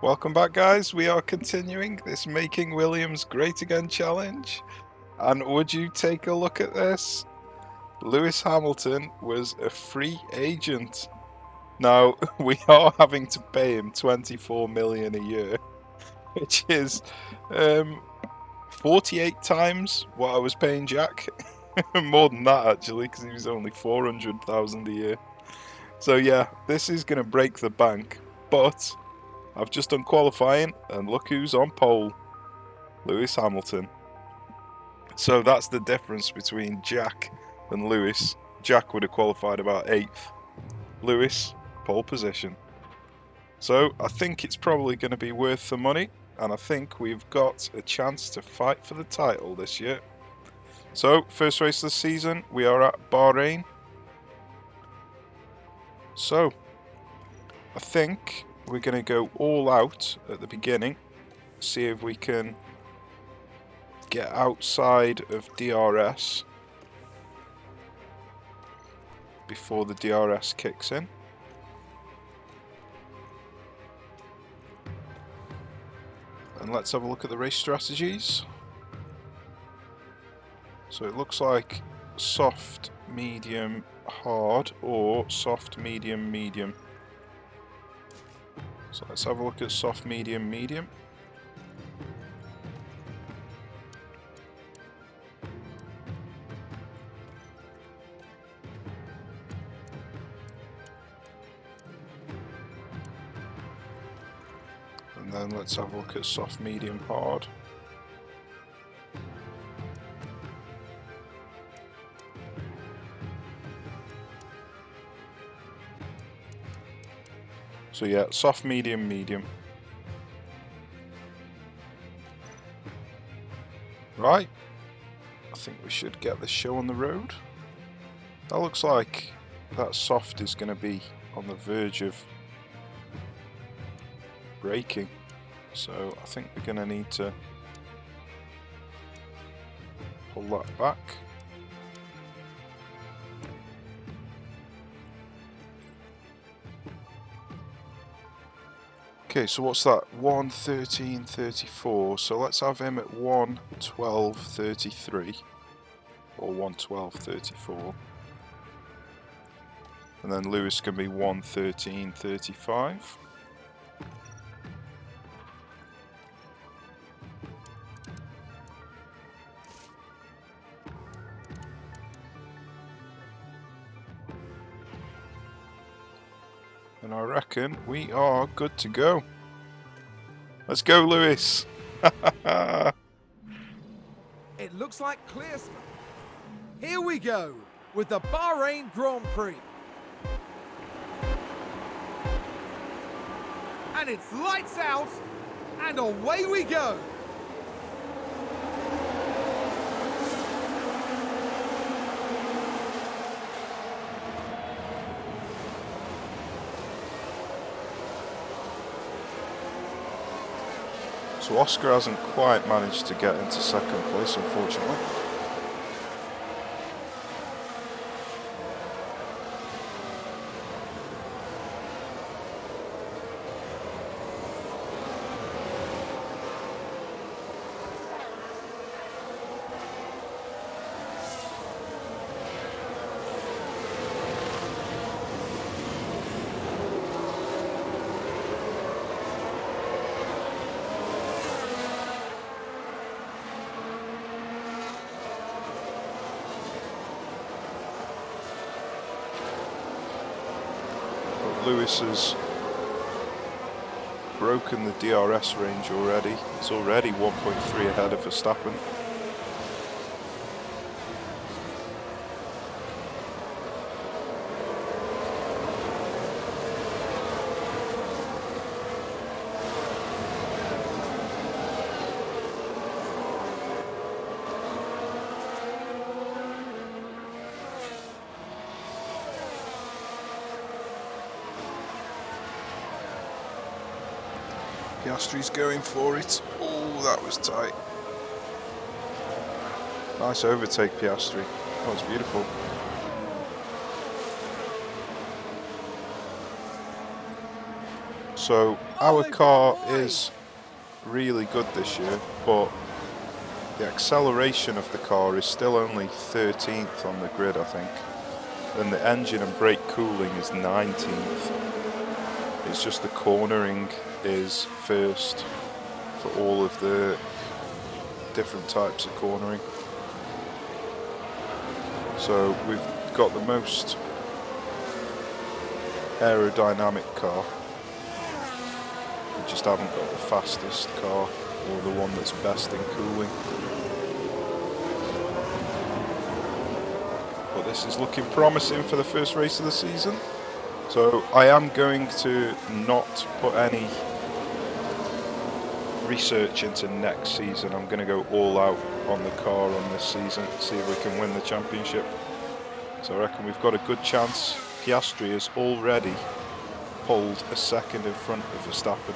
Welcome back, guys. We are continuing this Making Williams Great Again challenge. And would you take a look at this? Lewis Hamilton was a free agent. Now, we are having to pay him 24 million a year, which is 48 times what I was paying Jack. More than that, actually, because he was only 400,000 a year. So yeah, this is going to break the bank, but I've just done qualifying, and look who's on pole. Lewis Hamilton. So that's the difference between Jack and Lewis. Jack would have qualified about 8th. Lewis, pole position. So I think it's probably going to be worth the money, and I think we've got a chance to fight for the title this year. So, first race of the season, we are at Bahrain. So, I think we're going to go all out at the beginning, see if we can get outside of DRS before the DRS kicks in. And let's have a look at the race strategies. So it looks like soft, medium, hard, or soft, medium, medium. So let's have a look at soft, medium, medium. And then let's have a look at soft, medium, hard. So yeah, soft, medium, medium. Right, I think we should get this show on the road. That looks like that soft is going to be on the verge of braking. So I think we're going to need to pull that back. Okay, so what's that? 1:13:34. So let's have him at 1:12:33 or 1:12:34. And then Lewis can be 1:13:35. And I reckon we are good to go. Let's go, Lewis. It looks like clear stuff. Here we go with the Bahrain Grand Prix. And it's lights out and away we go. So Oscar hasn't quite managed to get into second place, unfortunately. Lewis has broken the DRS range already. He's already 1.3 ahead of Verstappen. Piastri's going for it. Oh, that was tight. Nice overtake, Piastri. That was beautiful. So our they've car got wide. is really good this year, but the acceleration of the car is still only 13th on the grid, I think. And the engine and brake cooling is 19th. It's just the cornering is first for all of the different types of cornering. So we've got the most aerodynamic car. We just haven't got the fastest car or the one that's best in cooling. But this is looking promising for the first race of the season. So I am going to not put any research into next season. I'm going to go all out on the car on this season, see if we can win the championship. So I reckon we've got a good chance. Piastri has already pulled a second in front of Verstappen.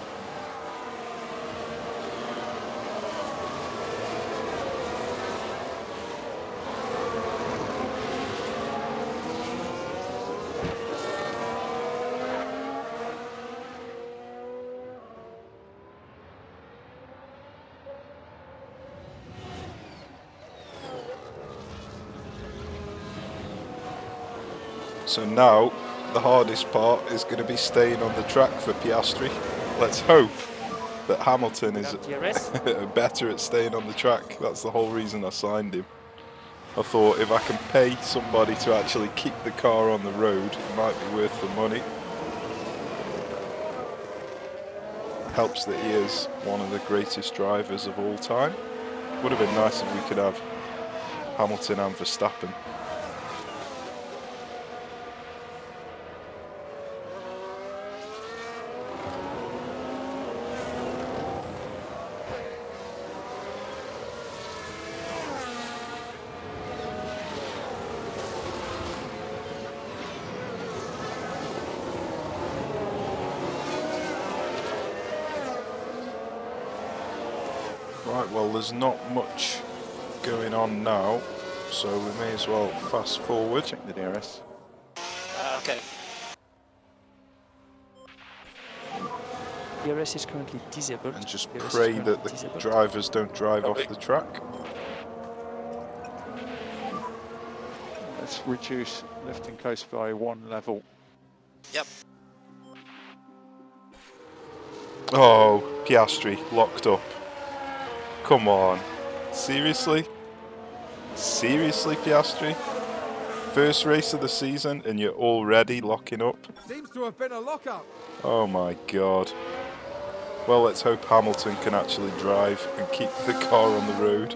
So now the hardest part is going to be staying on the track for Piastri. Let's hope that Hamilton is better at staying on the track. That's the whole reason I signed him. I thought if I can pay somebody to actually keep the car on the road, it might be worth the money. Helps that he is one of the greatest drivers of all time. Would have been nice if we could have Hamilton and Verstappen. Right, well, there's not much going on now, so we may as well fast forward. Check the DRS. Okay. DRS is currently disabled. And just DRS is pray currently that the disabled. drivers don't drive off the track. Let's reduce lifting coast by 1 level. Yep. Oh, Piastri locked up. Come on. Seriously? Seriously, Piastri? First race of the season and you're already locking up? Seems to have been a lockup. Oh my god. Well, let's hope Hamilton can actually drive and keep the car on the road.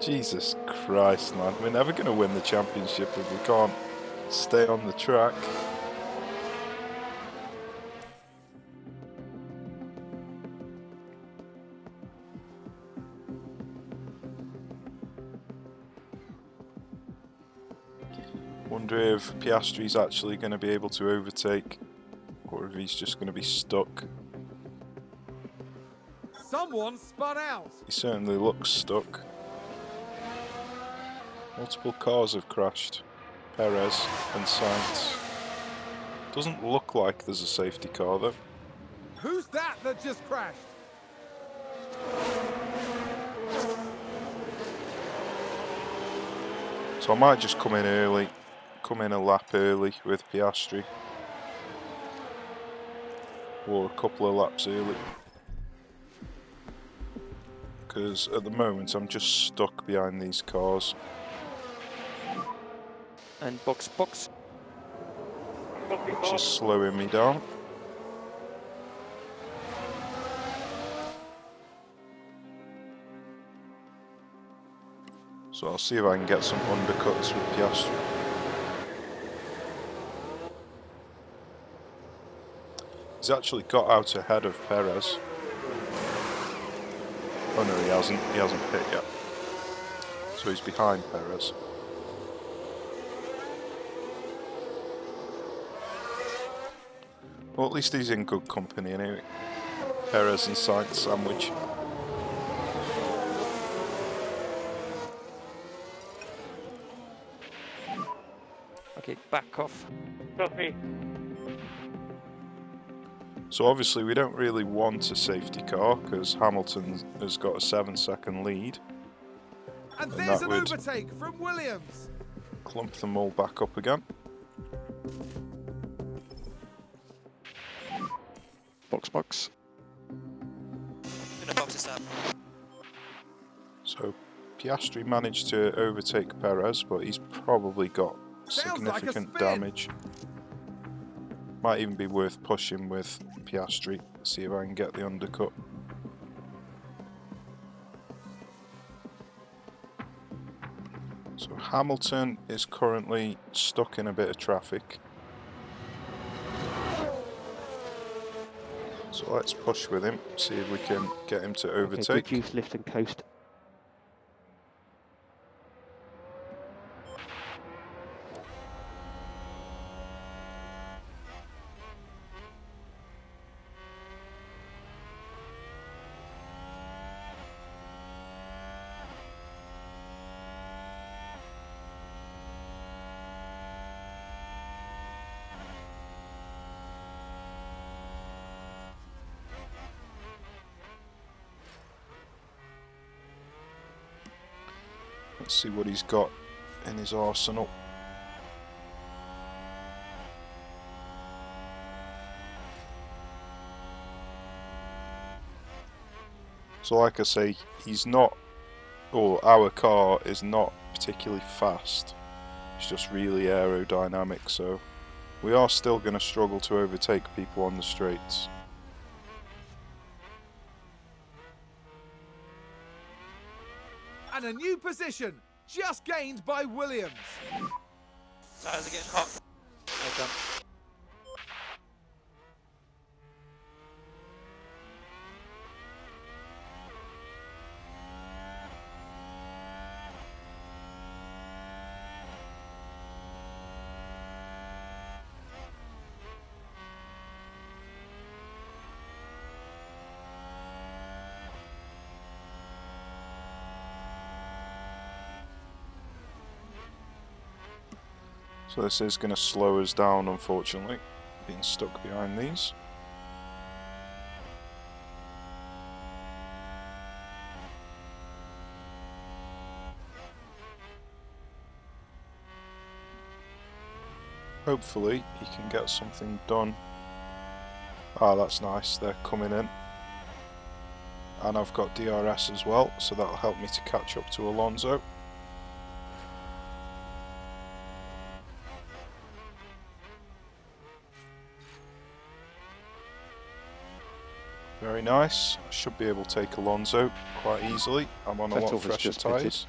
Jesus Christ, man. We're never going to win the championship if we can't stay on the track. Wonder if Piastri's actually going to be able to overtake, or if he's just going to be stuck. Someone spun out. He certainly looks stuck. Multiple cars have crashed. Perez and Sainz. Doesn't look like there's a safety car though. Who's that just crashed? So I might just come in early. Come in a lap early with Piastri. Or a couple of laps early. Because at the moment I'm just stuck behind these cars. And box. Which is slowing me down. So I'll see if I can get some undercuts with Piastri. He's actually got out ahead of Perez. Oh no, he hasn't. He hasn't hit yet. So he's behind Perez. Well, at least he's in good company anyway. Perez and Sainz sandwich. Okay, back off. Copy. So obviously we don't really want a safety car because Hamilton has got a 7-second lead. And And there's that an would overtake from Williams. clump them all back up again. Box. Gonna box this up. So Piastri managed to overtake Perez, but he's probably got Sounds like a significant spin. damage. Might even be worth pushing with Piastri, see if I can get the undercut. So Hamilton is currently stuck in a bit of traffic. So let's push with him, see if we can get him to Okay, overtake. reduce lift and coast. Let's see what he's got in his arsenal. So like I say, he's not, or our car is not particularly fast. It's just really aerodynamic, so we are still going to struggle to overtake people on the straights. And a new position just gained by Williams. Tires are getting hot. Well done. So this is going to slow us down, unfortunately, being stuck behind these. Hopefully he can get something done. Ah, that's nice, they're coming in. And I've got DRS as well, so that'll help me to catch up to Alonso. Very nice. I should be able to take Alonso quite easily. I'm on a Vettel lot has fresher just pitted. tyres.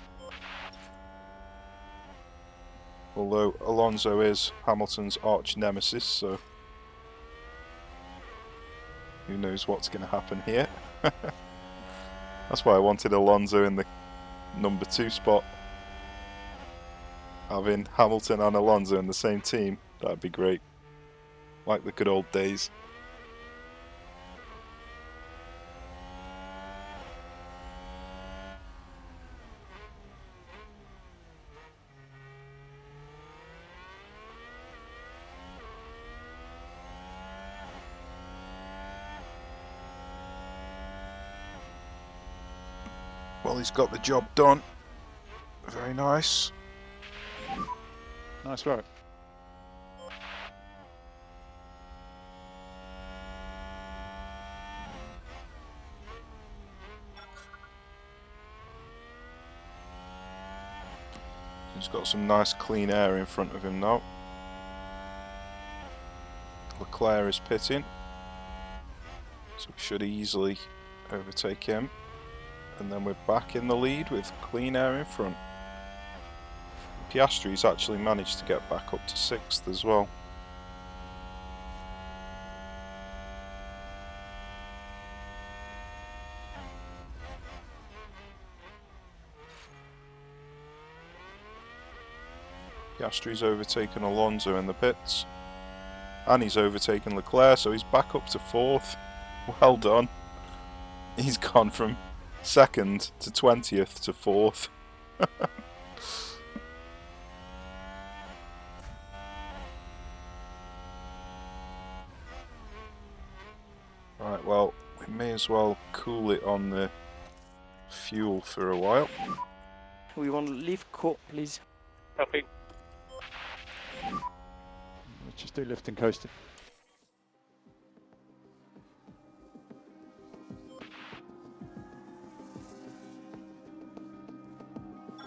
Although Alonso is Hamilton's arch nemesis, so who knows what's going to happen here. That's why I wanted Alonso in the number 2 spot. Having Hamilton and Alonso in the same team, that'd be great. Like the good old days. Well, he's got the job done. Very nice. Nice work. He's got some nice clean air in front of him now. Leclerc is pitting, so we should easily overtake him. And then we're back in the lead with clean air in front. Piastri's actually managed to get back up to 6th as well. Piastri's overtaken Alonso in the pits. And he's overtaken Leclerc, so he's back up to 4th. Well done. He's gone from 2nd to 20th to 4th. may as well cool it on the fuel for a while. We want to leave core, please. Copy. Let's just do lift and coasting.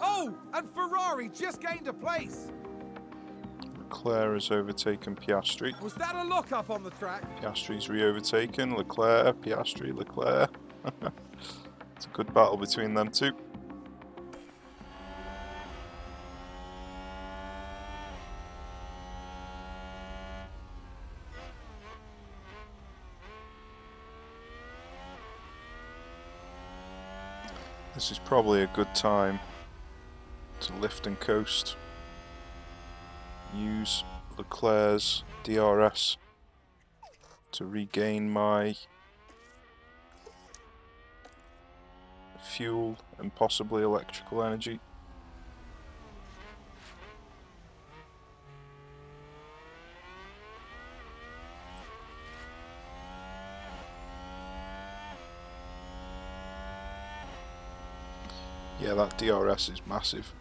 Oh, and Ferrari just gained a place. Leclerc has overtaken Piastri. Was that a lock-up on the track? Piastri's re-overtaken. Leclerc, Piastri, Leclerc. It's a good battle between them two. This is probably a good time to lift and coast. Use Leclerc's DRS to regain my fuel and possibly electrical energy. Yeah, that DRS is massive.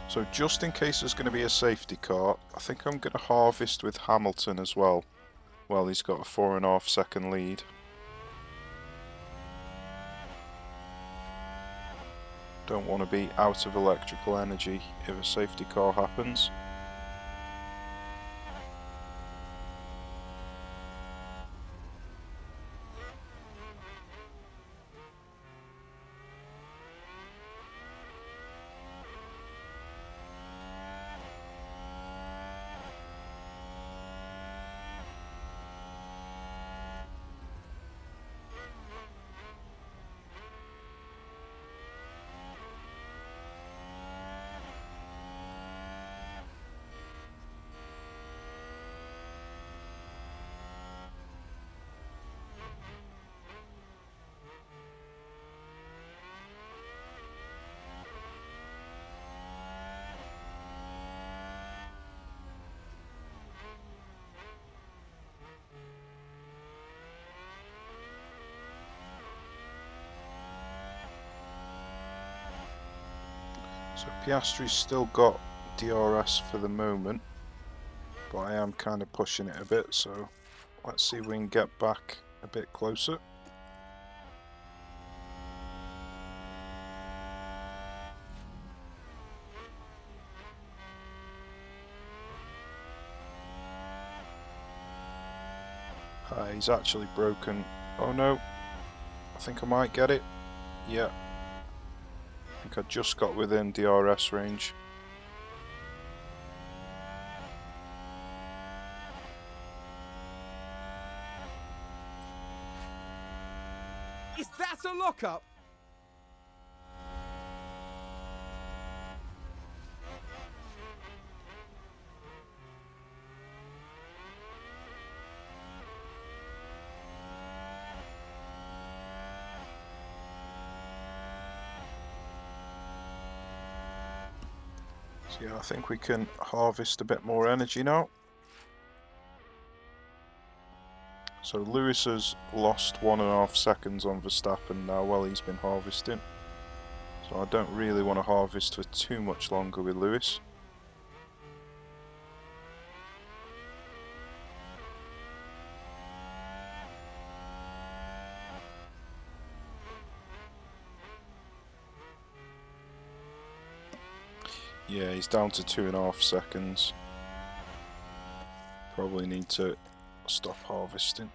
So just in case there's going to be a safety car, I think I'm going to harvest with Hamilton as well. Well, he's got a 4.5 second lead. Don't want to be out of electrical energy if a safety car happens. So Piastri's still got DRS for the moment, but I am kind of pushing it a bit, so let's see if we can get back a bit closer. He's actually broken. Oh no, I think I might get it. Yeah, I think I just got within DRS range. Is that a lock-up? So yeah, I think we can harvest a bit more energy now. So Lewis has lost 1.5 seconds on Verstappen now while he's been harvesting. So I don't really want to harvest for too much longer with Lewis. Yeah, he's down to 2.5 seconds. Probably need to stop harvesting.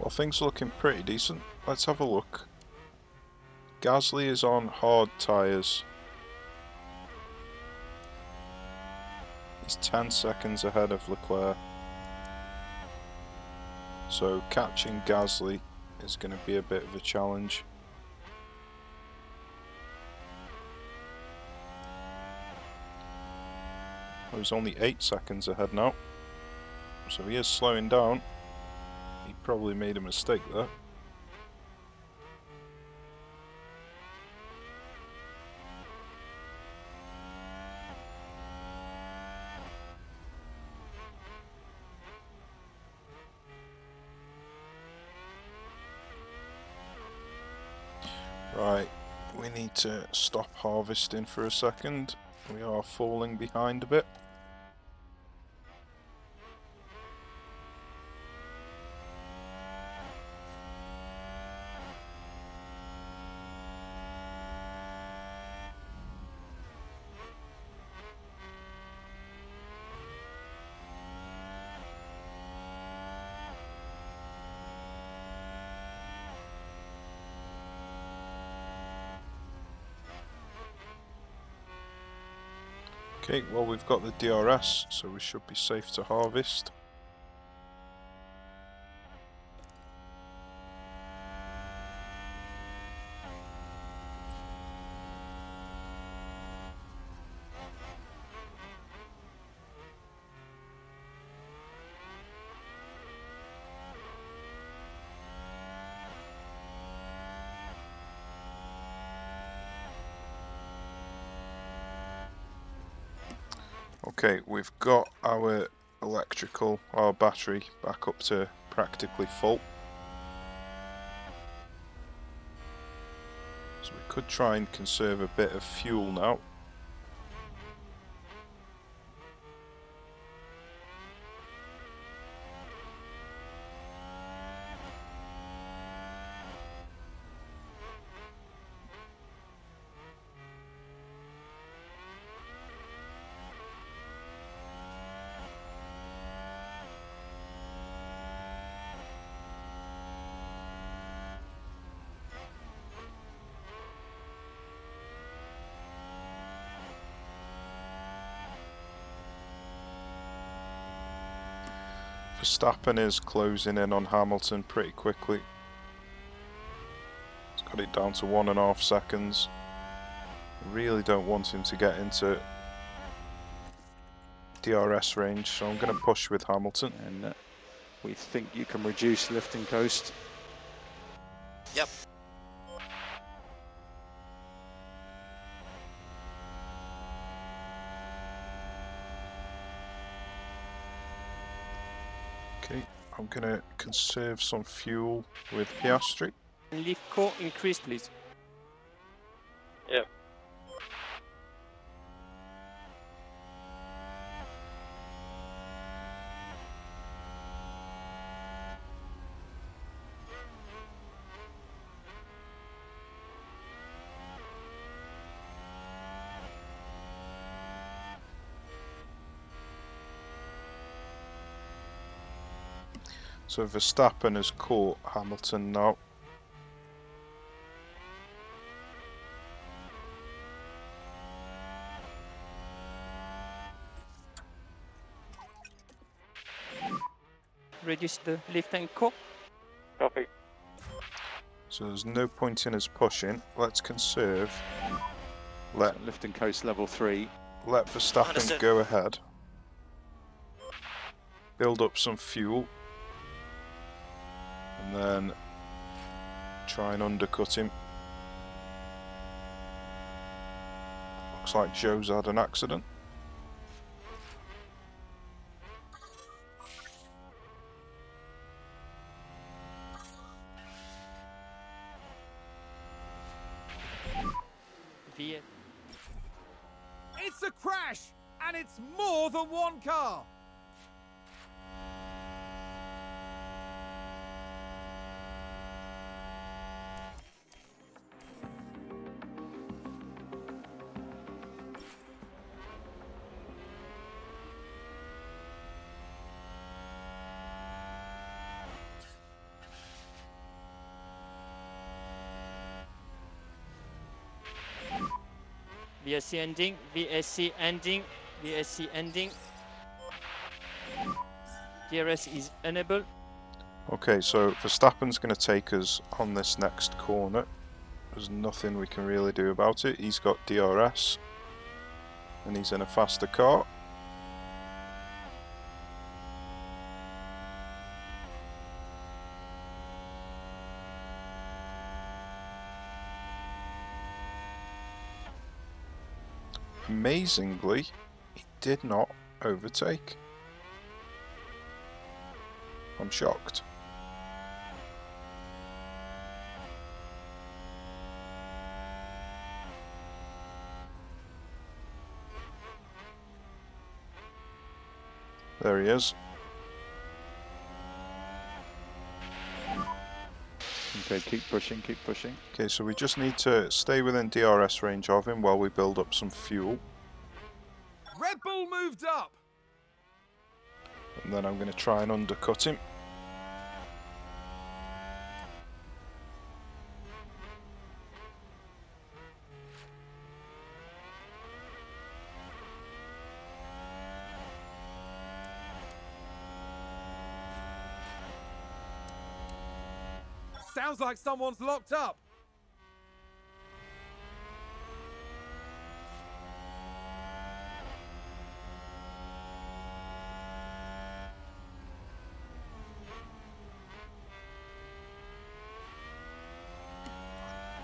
Well, things are looking pretty decent. Let's have a look. Gasly is on hard tyres. He's 10 seconds ahead of Leclerc. So catching Gasly is going to be a bit of a challenge. Oh, he's only 8 seconds ahead now. So he is slowing down. He probably made a mistake there. Right, we need to stop harvesting for a second. We are falling behind a bit. Okay, well we've got the DRS, so we should be safe to harvest. Okay, we've got our our battery back up to practically full. So we could try and conserve a bit of fuel now. Verstappen is closing in on Hamilton pretty quickly. He's got it down to 1.5 seconds. Really don't want him to get into DRS range, so I'm going to push with Hamilton. And we think you can reduce lift and coast. Yep. Okay, I'm going to conserve some fuel with Piastri. Leaf core increase, please. Yep. So Verstappen has caught Hamilton now. Reduce the lift and core. Copy. So there's no point in us pushing. Let's conserve. Let Lift and coast level 3. Verstappen Understood. go ahead. Build up some fuel. And then try and undercut him. Looks like Joe's had an accident. V8. It's a crash, and it's more than one car. VSC ending, VSC ending, VSC ending. DRS is enabled. Okay, so Verstappen's going to take us on this next corner. There's nothing we can really do about it. He's got DRS and he's in a faster car. Amazingly, he did not overtake. I'm shocked. There he is. Okay, keep pushing, keep pushing. Okay, so we just need to stay within DRS range of him while we build up some fuel. Red Bull moved up. And then I'm going to try and undercut him. Sounds like someone's locked up.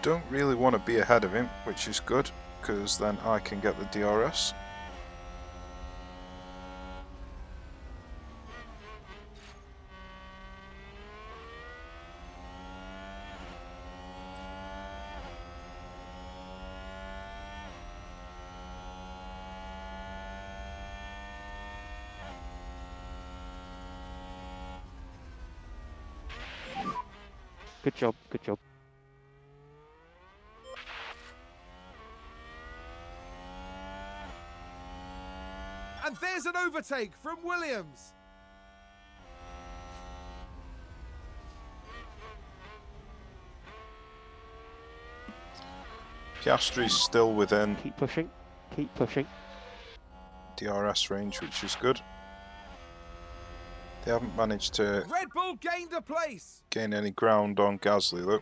Don't really want to be ahead of him, which is good, because then I can get the DRS. Good job, good job. And there's an overtake from Williams. Piastri's still within Keep pushing, keep pushing. DRS range, which is good. They haven't managed to Red Bull gained a place. gain any ground on Gasly though.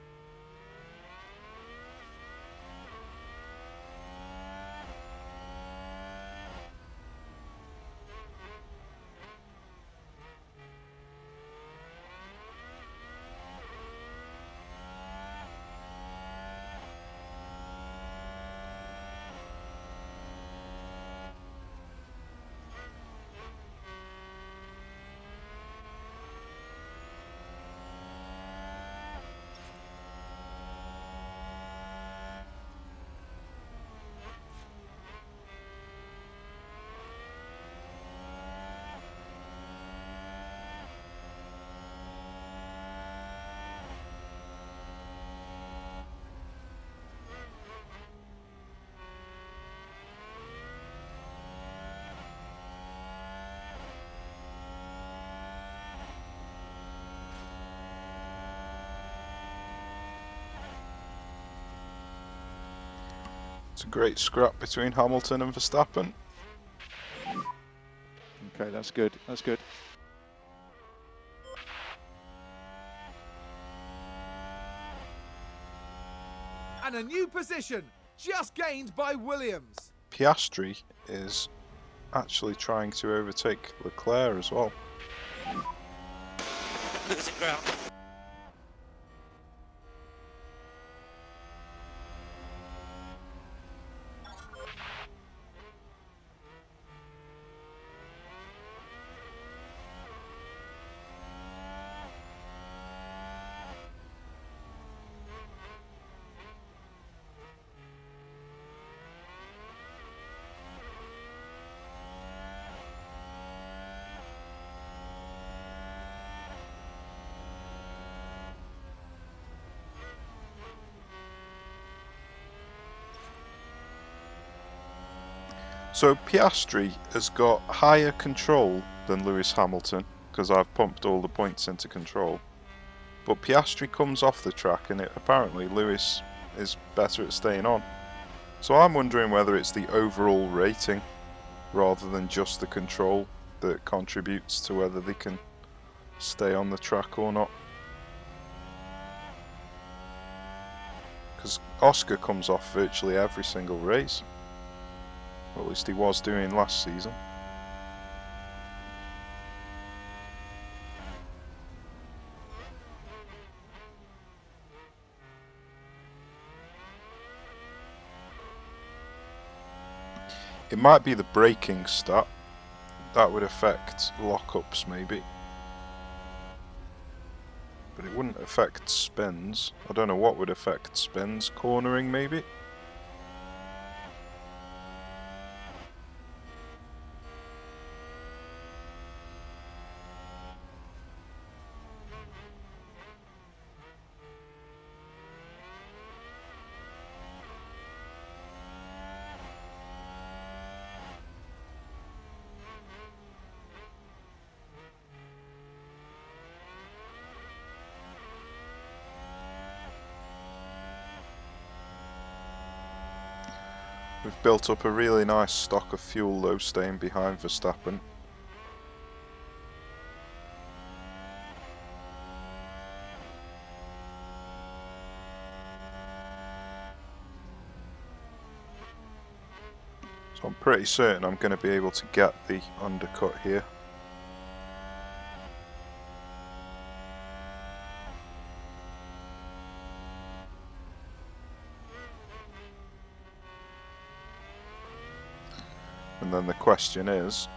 It's a great scrap between Hamilton and Verstappen. Okay, that's good, that's good. And a new position just gained by Williams. Piastri is actually trying to overtake Leclerc as well. Losing ground. So Piastri has got higher control than Lewis Hamilton, because I've pumped all the points into control. But Piastri comes off the track and apparently Lewis is better at staying on. So I'm wondering whether it's the overall rating rather than just the control that contributes to whether they can stay on the track or not. Because Oscar comes off virtually every single race. Or at least he was doing last season. It might be the braking stat. That would affect lockups maybe. But it wouldn't affect spins. I don't know what would affect spins. Cornering maybe? We've built up a really nice stock of fuel though, staying behind Verstappen. So I'm pretty certain I'm going to be able to get the undercut here. And then the question is,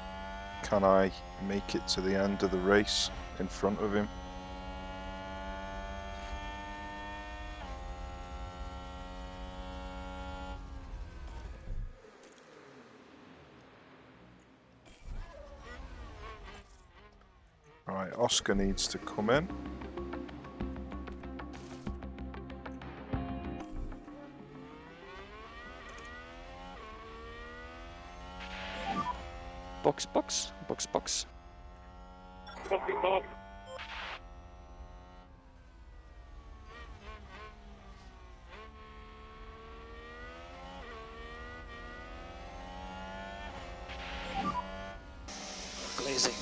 can I make it to the end of the race in front of him? Right, Oscar needs to come in. Box, box, box, box. Glazing.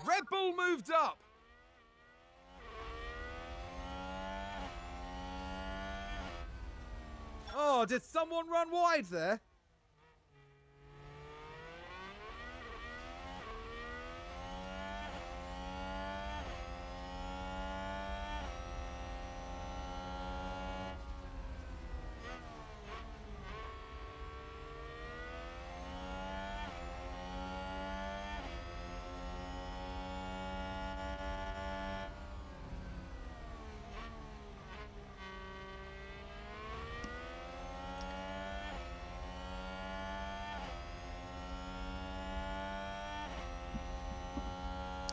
Red Bull moved up. Oh, did someone run wide there?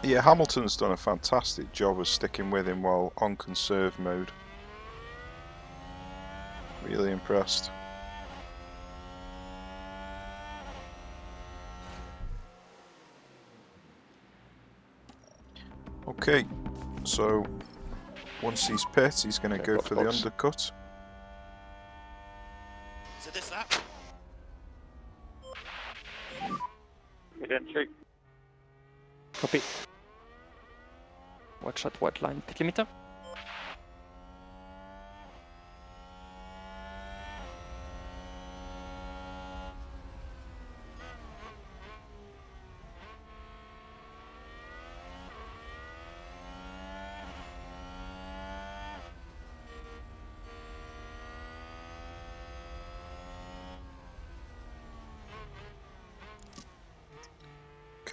Yeah, Hamilton's done a fantastic job of sticking with him while on conserve mode. Really impressed. Okay, so once he's pit, he's going to Okay, go box, for the box. undercut. So this lap. Copy. White shot, white line, pit limiter.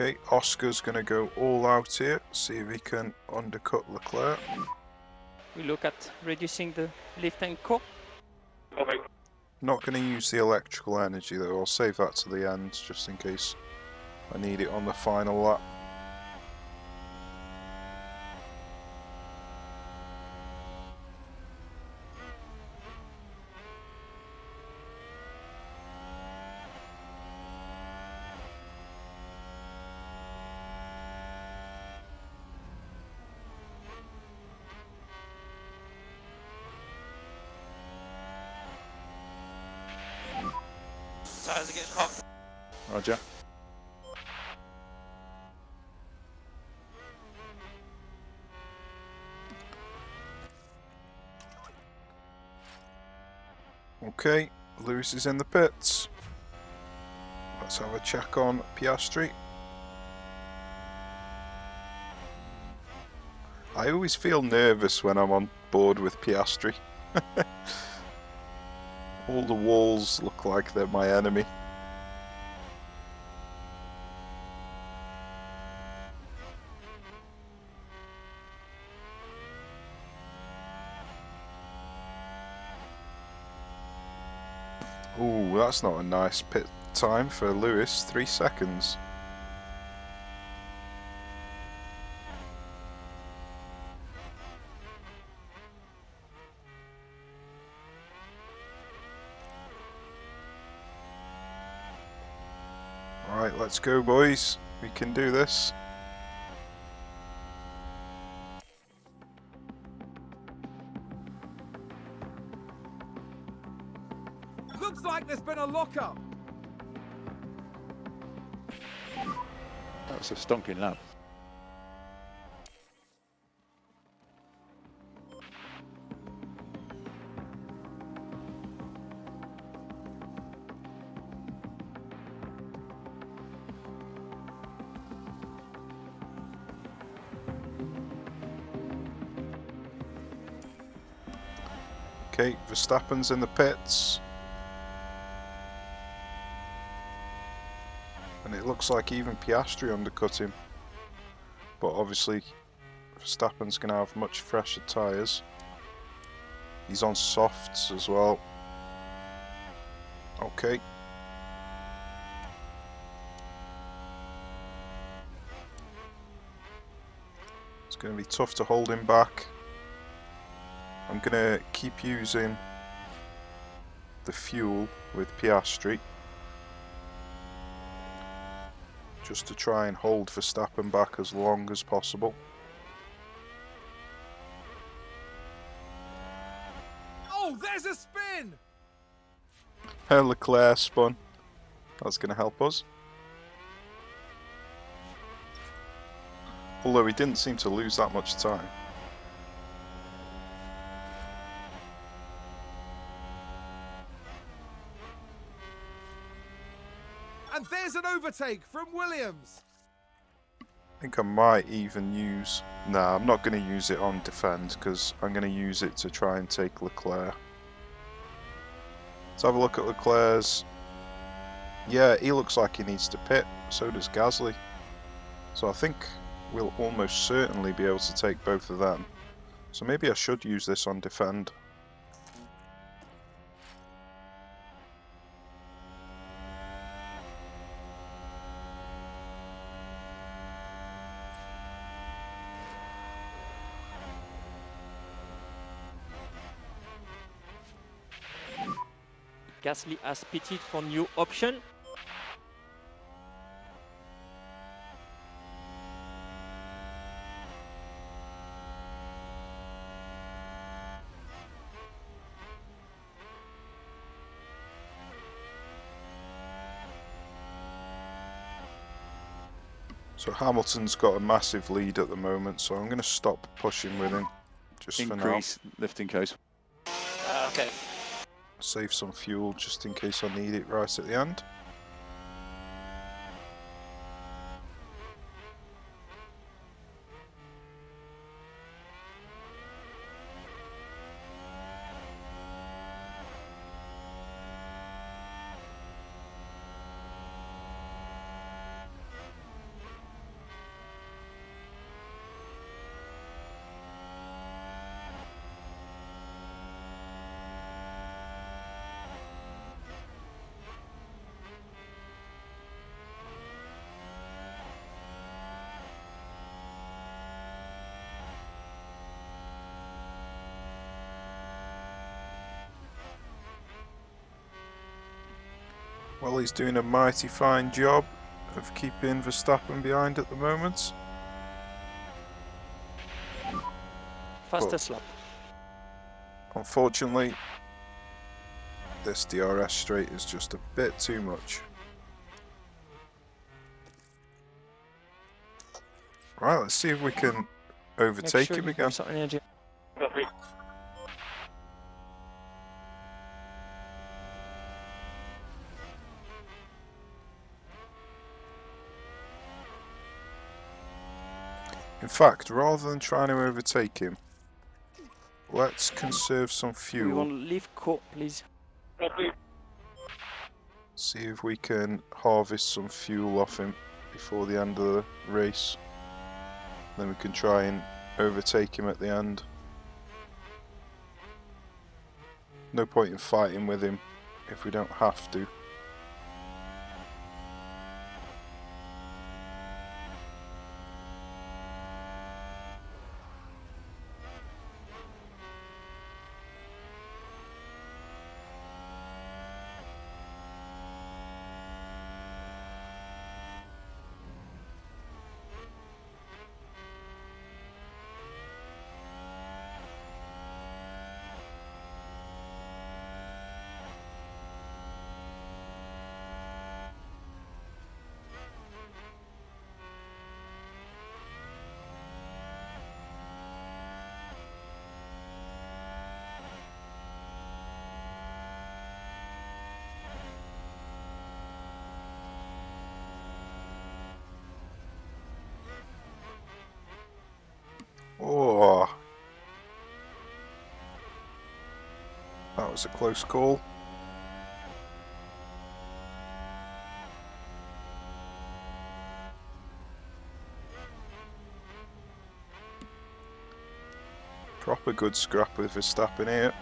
Okay, Oscar's going to go all out here, see if he can undercut Leclerc. We look at reducing the lift and core. Not going to use the electrical energy though, I'll save that to the end just in case I need it on the final lap. Tires are getting hot. Roger. Okay, Lewis is in the pits. Let's have a check on Piastri. I always feel nervous when I'm on board with Piastri. All the walls look like they're my enemy. Ooh, that's not a nice pit time for Lewis, 3 seconds. Right, let's go boys, we can do this. Looks like there's been a lockup. That was a stonking lap. Okay, Verstappen's in the pits. And it looks like even Piastri undercut him. But obviously, Verstappen's going to have much fresher tyres. He's on softs as well. Okay. It's going to be tough to hold him back. I'm going to keep using the fuel with Piastri, just to try and hold Verstappen back as long as possible. Oh, there's a spin! Leclerc spun. That's going to help us. Although he didn't seem to lose that much time. And there's an overtake from Williams. I think I might even use... Nah, I'm not going to use it on defend because I'm going to use it to try and take Leclerc. Let's have a look at Leclerc's... Yeah, he looks like he needs to pit. So does Gasly. So I think we'll almost certainly be able to take both of them. So maybe I should use this on defend. Gasly has pitted for new option. So Hamilton's got a massive lead at the moment, so I'm going to stop pushing with him just for now. Increase lifting coast. Okay. Save some fuel just in case I need it right at the end. Well, he's doing a mighty fine job of keeping Verstappen behind at the moment. Fastest lap. Unfortunately, This DRS straight is just a bit too much. Right, let's see if we can Make overtake sure him you again. use some energy. Copy. In fact, rather than trying to overtake him, let's conserve some We fuel. want to leave court, please. Copy. See if we can harvest some fuel off him before the end of the race. Then we can try and overtake him at the end. No point in fighting with him if we don't have to. Oh, that was a close call. Proper good scrap with Verstappen here.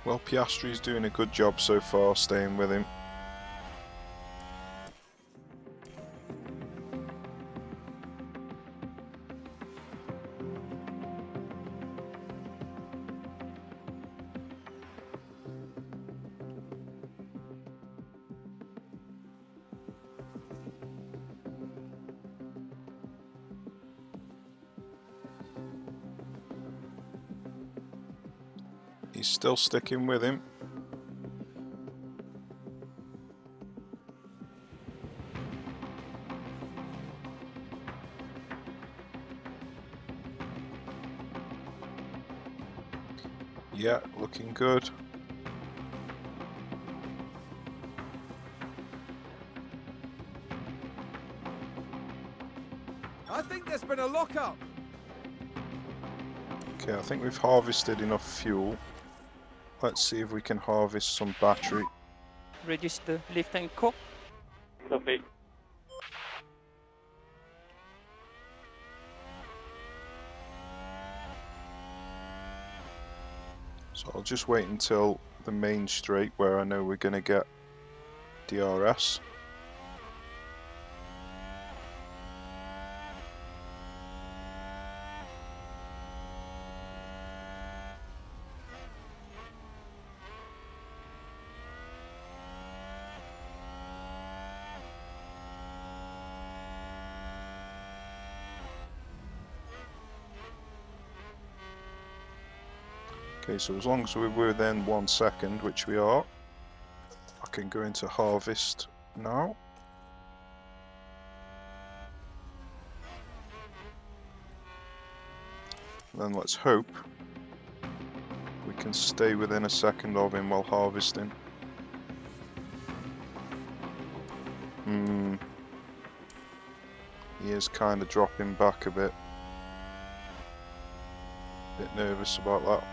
Well, Piastri's doing a good job so far, staying with him. He's still sticking with him. Yeah, looking good. I think there's been a lock-up. Okay, I think we've harvested enough fuel. Let's see if we can harvest some battery. Reduce the lift and co. Copy. So I'll just wait until the main straight where I know we're going to get DRS. Okay, so as long as we're within 1 second, which we are, I can go into harvest now. Then let's hope we can stay within a second of him while harvesting. He is kind of dropping back a bit. Bit nervous about that.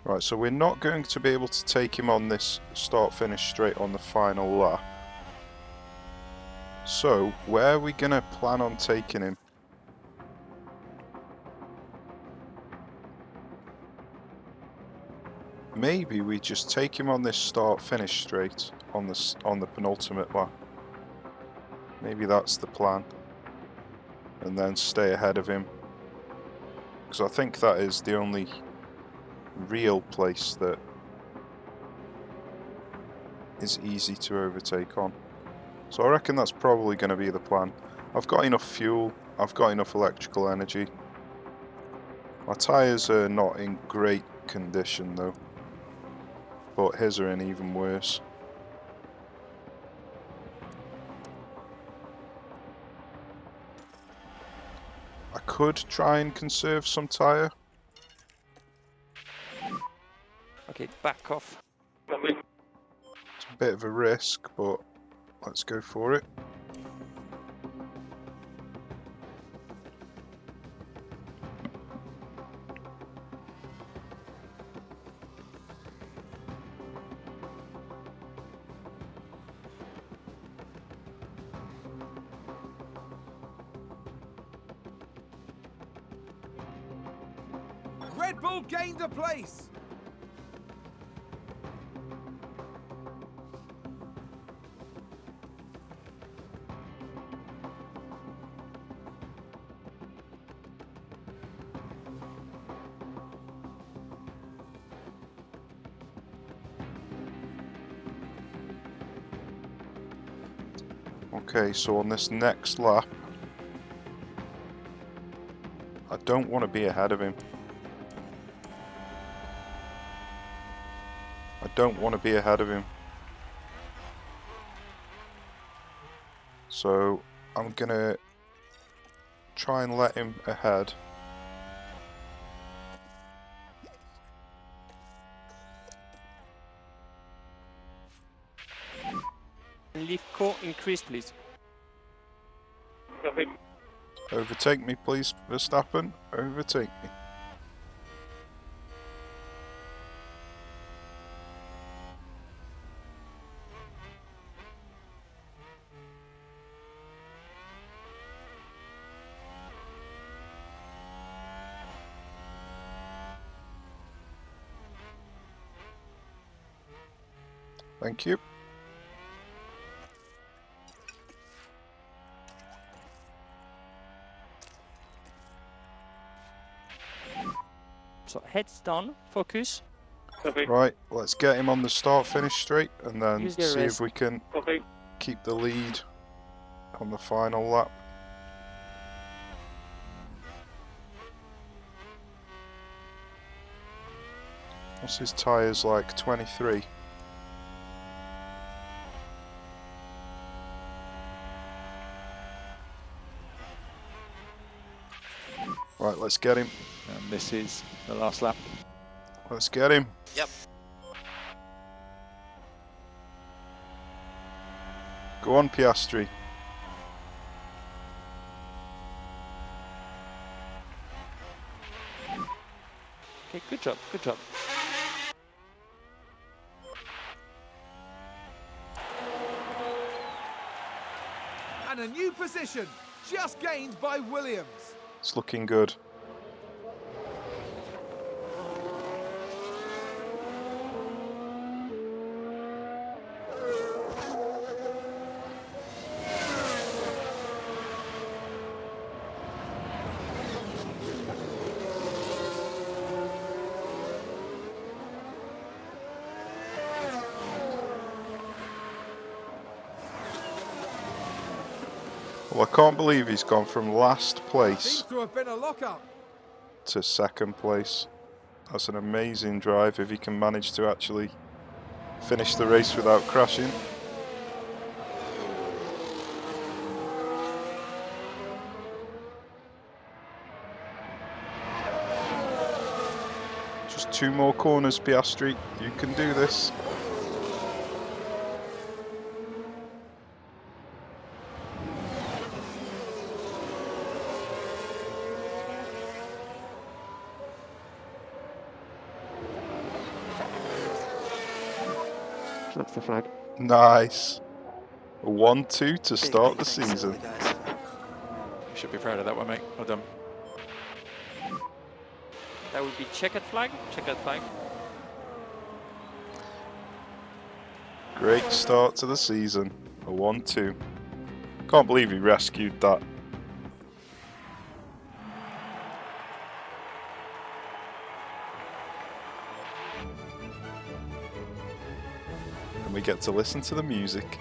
Right, so we're not going to be able to take him on this start-finish straight on the final lap. So, where are we going to plan on taking him? Maybe we just take him on this start-finish straight on the penultimate lap. Maybe that's the plan. And then stay ahead of him. Because I think that is the only real place that is easy to overtake on. So I reckon that's probably going to be the plan. I've got enough fuel, I've got enough electrical energy. My tyres are not in great condition though, but his are in even worse. I could try and conserve some tyre. Okay, back off. It's a bit of a risk, but let's go for it. Red Bull gained a place. Okay, so on this next lap, I don't want to be ahead of him. I don't want to be ahead of him. So I'm gonna try and let him ahead. Leave core increase, please. Overtake me, please, Verstappen. Overtake me. Thank you. So heads down, focus. Right, let's get him on the start-finish straight and then Use the see if rest. we can keep the lead on the final lap. What's his tyres like? 23. Right, let's get him. And this is the last lap. Let's get him. Yep. Go on, Piastri. Okay, good job, good job. And a new position, just gained by Williams. It's looking good. Well, I can't believe he's gone from last place Seems to have been a lock-up. to second place. That's an amazing drive if he can manage to actually finish the race without crashing. Just 2 more corners, Piastri. You can do this. That's the flag. Nice. A 1-2 to start the Big thanks to all season. the guys. You should be proud of that one, mate. Well done. That would be checkered flag. Checkered flag. Great start to the season. A 1-2. Can't believe he rescued that. And we get to listen to the music.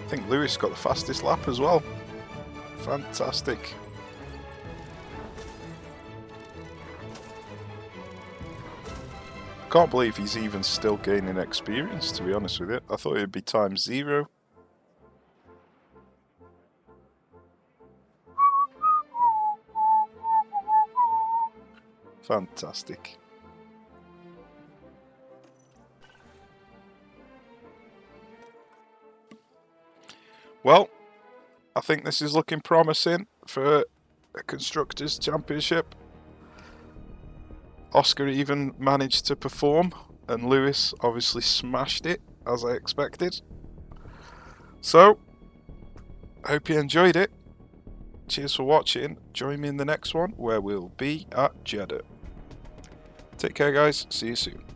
I think Lewis got the fastest lap as well. Fantastic. Can't believe he's even still gaining experience, to be honest with you. I thought it'd be times 0. Fantastic. Well, I think this is looking promising for a Constructors' Championship. Oscar even managed to perform, and Lewis obviously smashed it, as I expected. So, hope you enjoyed it. Cheers for watching. Join me in the next one, where we'll be at Jeddah. Take care, guys. See you soon.